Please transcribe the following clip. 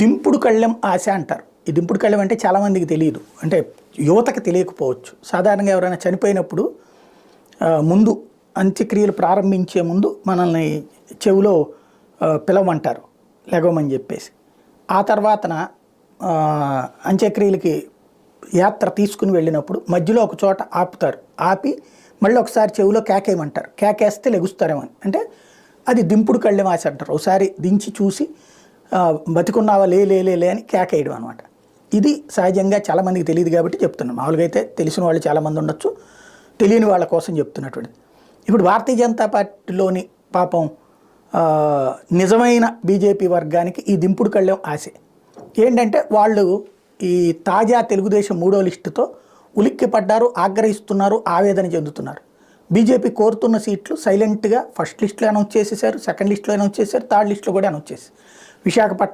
దింపుడు కళ్ళెం ఆశ అంటారు. ఈ దింపుడు కళ్ళెం అంటే చాలామందికి తెలియదు, అంటే యువతకు తెలియకపోవచ్చు. సాధారణంగా ఎవరైనా చనిపోయినప్పుడు ముందు అంత్యక్రియలు ప్రారంభించే ముందు మనల్ని చెవిలో పిలవమంటారు లెగవమని చెప్పేసి. ఆ తర్వాతన అంత్యక్రియలకి యాత్ర తీసుకుని వెళ్ళినప్పుడు మధ్యలో ఒక చోట ఆపుతారు. ఆపి మళ్ళీ ఒకసారి చెవిలో కేకేయమంటారు. కేకేస్తే లెగుస్తారేమో అని. అంటే అది దింపుడు కళ్ళెం ఆశ అంటారు. ఒకసారి దించి చూసి బతికున్నావా లే లే లే అని కేకేయడం అనమాట. ఇది సహజంగా చాలామందికి తెలియదు కాబట్టి చెప్తున్నాను. మామూలుగా అయితే తెలిసిన వాళ్ళు చాలామంది ఉండొచ్చు, తెలియని వాళ్ళ కోసం చెప్తున్నటువంటిది. ఇప్పుడు భారతీయ జనతా పార్టీలోని పాపం నిజమైన బీజేపీ వర్గానికి ఈ దింపుడు కళ్ళెం ఆశే. ఏంటంటే వాళ్ళు ఈ తాజా తెలుగుదేశం 3వ లిస్టుతో ఉలిక్కి పడ్డారు, ఆగ్రహిస్తున్నారు, ఆవేదన చెందుతున్నారు. బీజేపీ కోరుతున్న సీట్లు సైలెంట్గా ఫస్ట్ లిస్టులో అనౌన్స్ చేసేసారు, సెకండ్ లిస్టులో అనౌన్స్ చేశారు, థర్డ్ లిస్టులో కూడా అనౌన్స్ చేశారు. విశాఖపట్నం